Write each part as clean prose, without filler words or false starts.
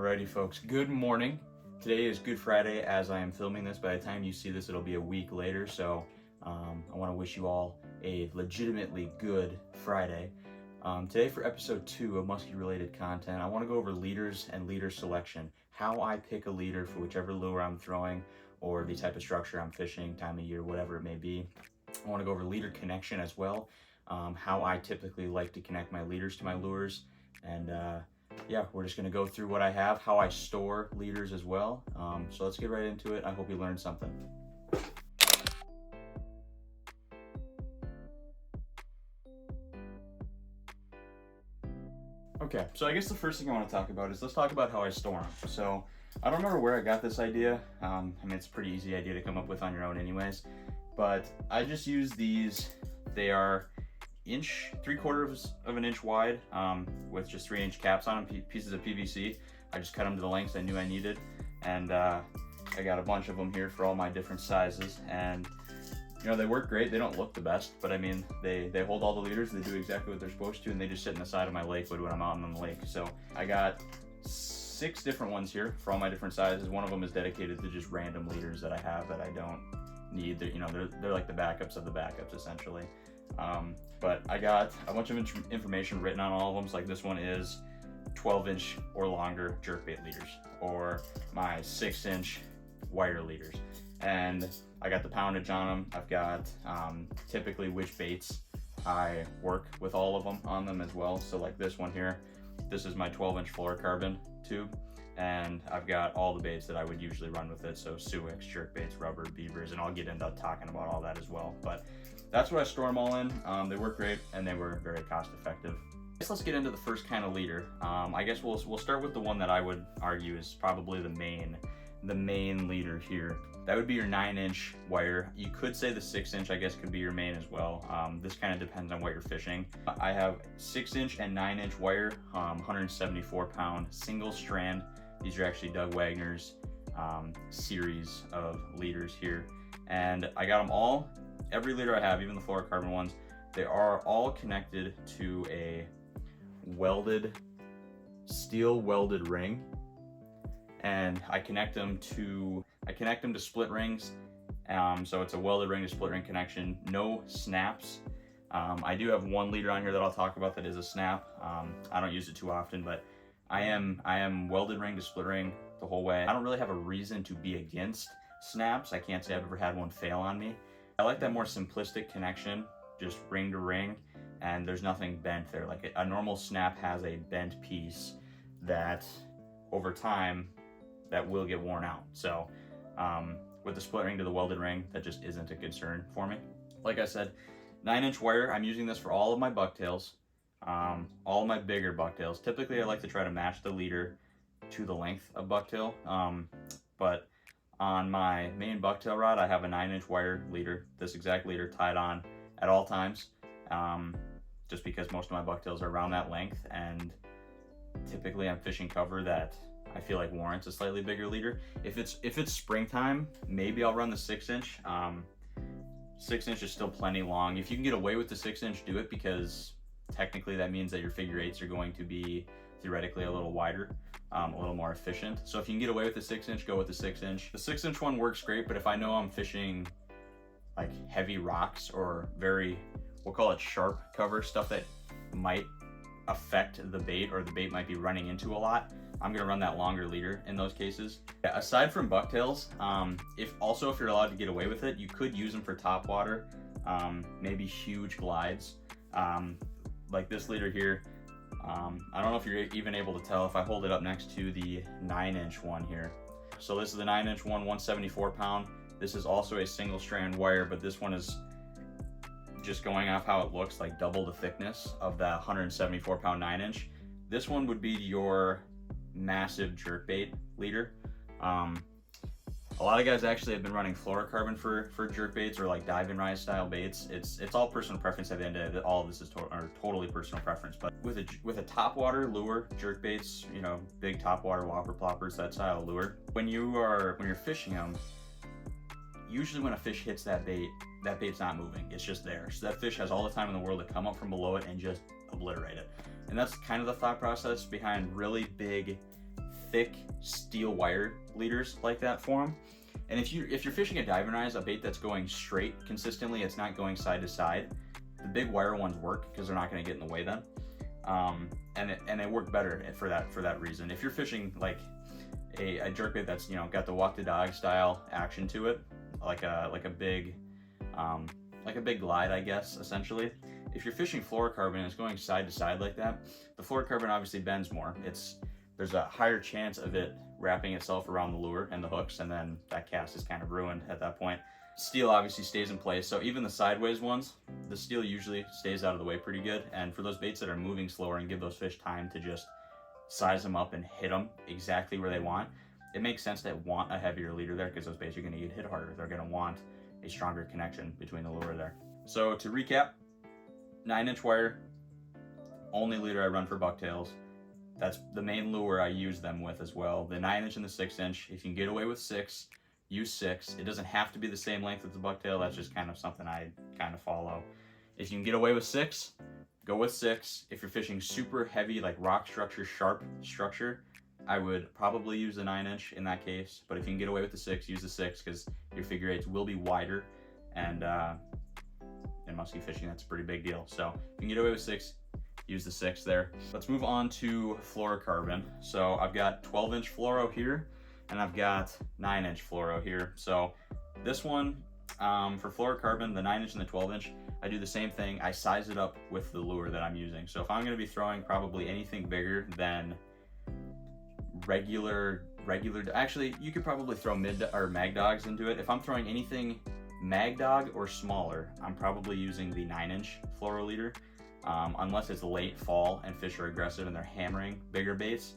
Alrighty folks, good morning. Today is Good Friday as I am filming this. By the time you see this, it'll be a week later, so I want to wish you all a legitimately good Friday. Today for episode 2 of Muskie related content, I want to go over leaders and leader selection, how I pick a leader for whichever lure I'm throwing or the type of structure I'm fishing, time of year, whatever it may be. I want to go over leader connection as well, how I typically like to connect my leaders to my lures, and yeah, we're just going to go through what I have, how I store leaders as well. So let's get right into it. I hope you learned something. Okay, so I guess the first thing I want to talk about is let's talk about how I store them. So I don't remember where I got this idea. I mean, it's a pretty easy idea to come up with on your own anyways, but I just use these. They are 3/4 of an inch wide with just 3-inch caps on them, pieces of PVC. I just cut them to the lengths I knew I needed, and I got a bunch of them here for all my different sizes, and you know, they work great. They don't look the best, but I mean, they hold all the leaders, they do exactly what they're supposed to, and they just sit in the side of my lakewood when I'm out on the lake. So I got 6 different ones here for all my different sizes. One of them is dedicated to just random leaders that I have that I don't need. They're like the backups of the backups essentially. But I got a bunch of information written on all of them. So like this one is 12-inch or longer jerkbait leaders, or my 6-inch wire leaders, and I got the poundage on them. I've got typically which baits I work with all of them on them as well. So like this one here, this is my 12-inch fluorocarbon tube, and I've got all the baits that I would usually run with it. So suics, jerkbaits, rubber, beavers, and I'll get into talking about all that as well. But that's what I store them all in. They work great, and they were very cost effective. I guess let's get into the first kind of leader. I guess we'll start with the one that I would argue is probably the main leader here. That would be your 9-inch wire. You could say the 6-inch, I guess, could be your main as well. This kind of depends on what you're fishing. I have 6-inch and 9-inch wire, 174-pound single strand. These are actually Doug Wagner's series of leaders here, and I got them all. Every leader I have, even the fluorocarbon ones, they are all connected to a steel welded ring, and I connect them to split rings. So it's a welded ring to split ring connection. No snaps. I do have one leader on here that I'll talk about that is a snap. I don't use it too often, but I am welded ring to split ring the whole way. I don't really have a reason to be against snaps. I can't say I've ever had one fail on me. I like that more simplistic connection, just ring to ring, and there's nothing bent there. Like a normal snap has a bent piece that over time that will get worn out. So with the split ring to the welded ring, that just isn't a concern for me. Like I said, 9-inch wire, I'm using this for all of my bucktails, all of my bigger bucktails. Typically I like to try to match the leader to the length of bucktail, but on my main bucktail rod, I have a 9-inch wire leader, this exact leader, tied on at all times, just because most of my bucktails are around that length, and typically I'm fishing cover that I feel like warrants a slightly bigger leader. If it's springtime, maybe I'll run the 6-inch. 6-inch is still plenty long. If you can get away with the 6-inch, do it, because technically that means that your figure 8s are going to be theoretically a little wider, a little more efficient. So if you can get away with the 6-inch, go with the 6-inch. The 6-inch one works great, but if I know I'm fishing like heavy rocks or very, we'll call it sharp cover, stuff that might affect the bait or the bait might be running into a lot, I'm gonna run that longer leader in those cases. Yeah, aside from bucktails, if you're allowed to get away with it, you could use them for top water, maybe huge glides, like this leader here. I don't know if you're even able to tell if I hold it up next to the 9-inch one here. So this is the 9-inch one, 174-pound. This is also a single strand wire, but this one is just going off how it looks, like double the thickness of that 174-pound 9-inch. This one would be your massive jerkbait leader. A lot of guys actually have been running fluorocarbon for jerkbaits or like dive and rise style baits. It's all personal preference at the end of it. All of this is totally personal preference. But with a topwater lure, jerkbaits, you know, big topwater whopper ploppers, that style of lure, when you're fishing them, usually when a fish hits that bait's not moving. It's just there. So that fish has all the time in the world to come up from below it and just obliterate it. And that's kind of the thought process behind really big, thick steel wire leaders like that for them. And if you're fishing a dive and rise, a bait that's going straight consistently, it's not going side to side, the big wire ones work because they're not going to get in the way then. And they work better for that reason. If you're fishing like a jerkbait that's, you know, got the walk the dog style action to it, like a big glide, I guess, essentially. If you're fishing fluorocarbon and it's going side to side like that, the fluorocarbon obviously bends more. There's a higher chance of it wrapping itself around the lure and the hooks, and then that cast is kind of ruined at that point. Steel obviously stays in place, so even the sideways ones, the steel usually stays out of the way pretty good. And for those baits that are moving slower and give those fish time to just size them up and hit them exactly where they want, it makes sense to want a heavier leader there, because those baits are going to get hit harder. They're going to want a stronger connection between the lure there. So to recap, 9-inch wire, only leader I run for bucktails. That's the main lure I use them with as well. The 9-inch and the 6-inch, if you can get away with 6, use 6. It doesn't have to be the same length as the bucktail. That's just kind of something I kind of follow. If you can get away with 6, go with 6. If you're fishing super heavy, like rock structure, sharp structure, I would probably use the 9-inch in that case. But if you can get away with the 6, use the 6, because your figure 8s will be wider, and in musky fishing, that's a pretty big deal. So if you can get away with 6, use the 6 there. Let's move on to fluorocarbon. So I've got 12-inch fluoro here, and I've got 9-inch fluoro here. So this one, for fluorocarbon, the 9-inch and the 12-inch, I do the same thing. I size it up with the lure that I'm using. So if I'm going to be throwing probably anything bigger than regular, actually, you could probably throw mag dogs into it. If I'm throwing anything mag dog or smaller, I'm probably using the 9-inch fluoro leader. Unless it's late fall and fish are aggressive and they're hammering bigger baits,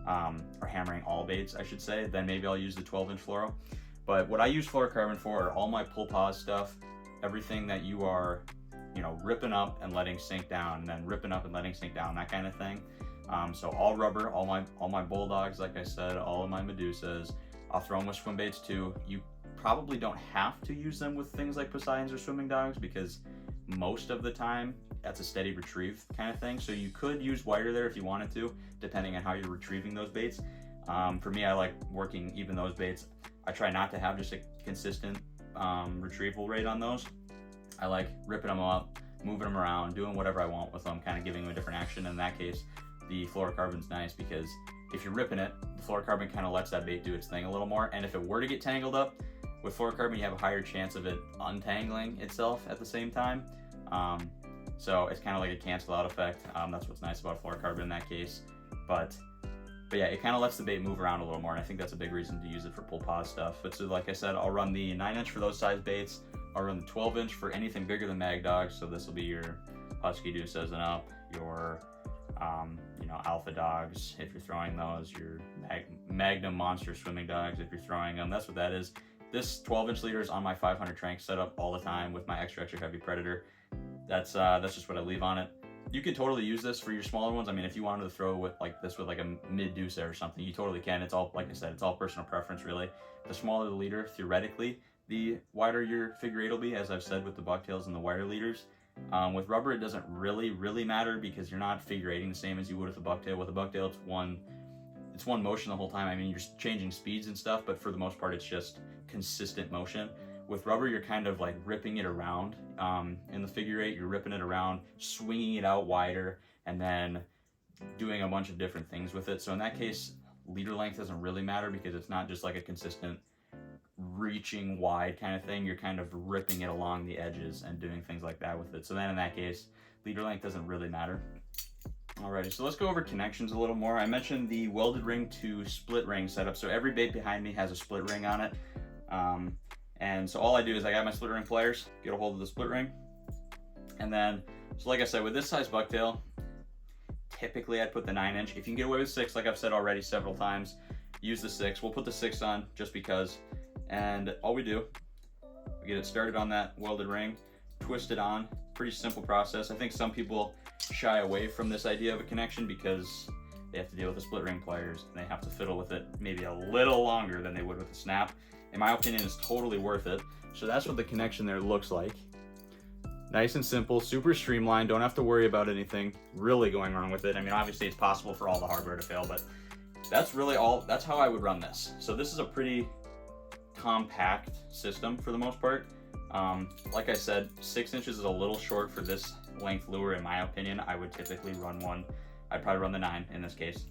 or hammering all baits, I should say, then maybe I'll use the 12-inch fluoro. But what I use fluorocarbon for are all my pull pause stuff, everything that you are, you know, ripping up and letting sink down, and then ripping up and letting sink down, that kind of thing. So all rubber, all my bulldogs, like I said, all of my Medusas. I'll throw them with swim baits too. You probably don't have to use them with things like Poseidons or swimming dogs, because most of the time that's a steady retrieve kind of thing. So you could use wider there if you wanted to, depending on how you're retrieving those baits. For me, I like working even those baits. I try not to have just a consistent retrieval rate on those. I like ripping them up, moving them around, doing whatever I want with them, kind of giving them a different action. In that case, the fluorocarbon's nice, because if you're ripping it, the fluorocarbon kind of lets that bait do its thing a little more. And if it were to get tangled up, with fluorocarbon, you have a higher chance of it untangling itself at the same time. So it's kind of like a cancel out effect. That's what's nice about fluorocarbon in that case. But yeah, it kind of lets the bait move around a little more, and I think that's a big reason to use it for pull pause stuff. But so like I said, I'll run the 9-inch for those size baits. I'll run the 12-inch for anything bigger than mag dogs. So this will be your husky deuces and up, your you know, alpha dogs if you're throwing those, your magnum monster swimming dogs if you're throwing them. That's what that is. This 12-inch leader is on my 500 Trank setup all the time with my extra heavy predator. That's just what I leave on it. You can totally use this for your smaller ones. I mean, if you wanted to throw with like this with like a mid deuce or something, you totally can. It's all, like I said, it's all personal preference really. The smaller the leader, theoretically, the wider your figure 8 will be, as I've said with the bucktails and the wire leaders. With rubber, it doesn't really matter, because you're not figure 8ing the same as you would with a bucktail. With a bucktail, it's one motion the whole time. I mean, you're changing speeds and stuff, but for the most part, it's just consistent motion. With rubber, you're kind of like ripping it around. In the figure 8, you're ripping it around, swinging it out wider, and then doing a bunch of different things with it. So in that case, leader length doesn't really matter, because it's not just like a consistent reaching wide kind of thing. You're kind of ripping it along the edges and doing things like that with it. So then in that case, leader length doesn't really matter. Alrighty, so let's go over connections a little more. I mentioned the welded ring to split ring setup. So every bait behind me has a split ring on it. And so all I do is I got my split ring pliers, get a hold of the split ring. And then, so like I said, with this size bucktail, typically I'd put the 9-inch. If you can get away with 6, like I've said already several times, use the 6. We'll put the 6 on just because. And all we do, we get it started on that welded ring, twist it on. Pretty simple process. I think some people shy away from this idea of a connection because they have to deal with the split ring pliers and they have to fiddle with it maybe a little longer than they would with a snap. In my opinion, it's totally worth it. So that's what the connection there looks like. Nice and simple, super streamlined, don't have to worry about anything really going wrong with it. I mean, obviously it's possible for all the hardware to fail, but that's really all, that's how I would run this. So this is a pretty compact system for the most part. Like I said, 6 inches is a little short for this length lure in my opinion. I would typically run one, I'd probably run the 9 in this case.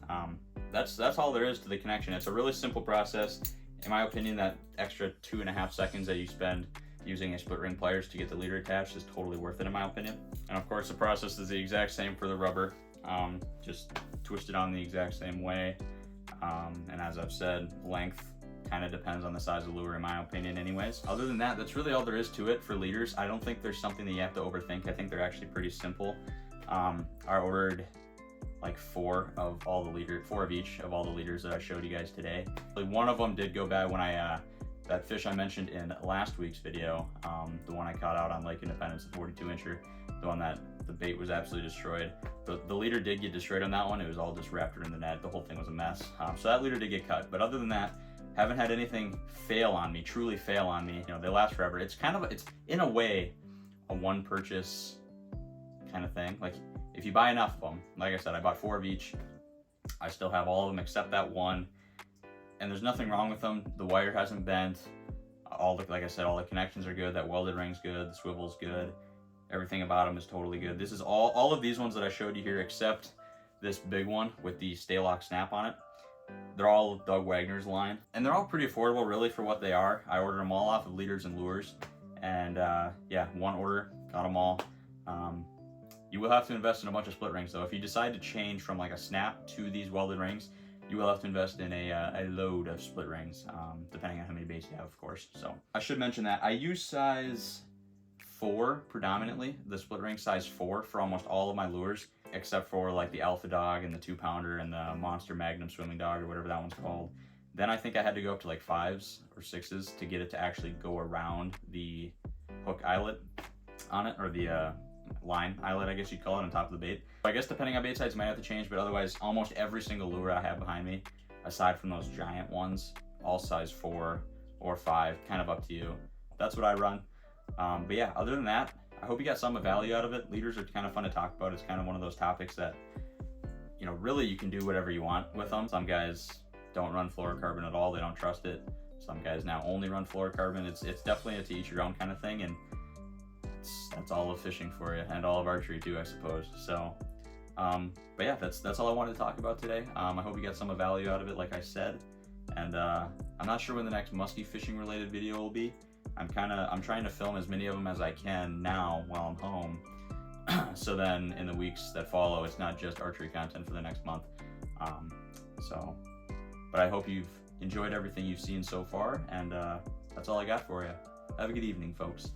That's all there is to the connection. It's a really simple process. In my opinion, that extra 2.5 seconds that you spend using a split ring pliers to get the leader attached is totally worth it in my opinion. And of course the process is the exact same for the rubber, just twist it on the exact same way. And as I've said, length kind of depends on the size of the lure in my opinion anyways. Other than that, that's really all there is to it for leaders. I don't think there's something that you have to overthink. I think they're actually pretty simple. I ordered like 4 of each of all the leaders that I showed you guys today. One of them did go bad when I that fish I mentioned in last week's video, the one I caught out on Lake Independence, the 42 incher, the one that the bait was absolutely destroyed. The leader did get destroyed on that one. It was all just wrapped in the net. The whole thing was a mess. So that leader did get cut. But other than that, haven't had anything fail on me, truly fail on me. You know, they last forever. It's kind of, it's in a way a one purchase kind of thing. Like if you buy enough of them, like I said, I bought 4 of each. I still have all of them except that one. And there's nothing wrong with them. The wire hasn't bent. Like I said, all the connections are good. That welded ring's good. The swivel's good. Everything about them is totally good. This is all of these ones that I showed you here, except this big one with the stay lock snap on it. They're all Doug Wagner's line, and they're all pretty affordable, really, for what they are. I ordered them all off of Leaders and Lures, and yeah, one order, got them all. You will have to invest in a bunch of split rings, though. If you decide to change from like a snap to these welded rings, you will have to invest in a load of split rings, depending on how many baits you have, of course. So I should mention that I use size 4 predominantly, the split ring size 4 for almost all of my lures, except for like the Alpha Dog and the 2-pounder and the Monster Magnum Swimming Dog or whatever that one's called. Then I think I had to go up to like 5s or 6s to get it to actually go around the hook eyelet on it, or the line eyelet, I guess you'd call it, on top of the bait. I guess depending on bait size, you might have to change, but otherwise almost every single lure I have behind me, aside from those giant ones, all size 4 or 5, kind of up to you. That's what I run. But yeah, other than that, I hope you got some value out of it. Leaders are kind of fun to talk about. It's kind of one of those topics that, you know, really you can do whatever you want with them. Some guys don't run fluorocarbon at all. They don't trust it. Some guys now only run fluorocarbon. It's definitely a to each your own kind of thing, and that's all of fishing for you, and all of archery too, I suppose. So, but yeah, that's all I wanted to talk about today. I hope you got some value out of it, like I said. And I'm not sure when the next musky fishing related video will be. I'm trying to film as many of them as I can now while I'm home. So then in the weeks that follow, it's not just archery content for the next month. But I hope you've enjoyed everything you've seen so far, and that's all I got for you. Have a good evening, folks.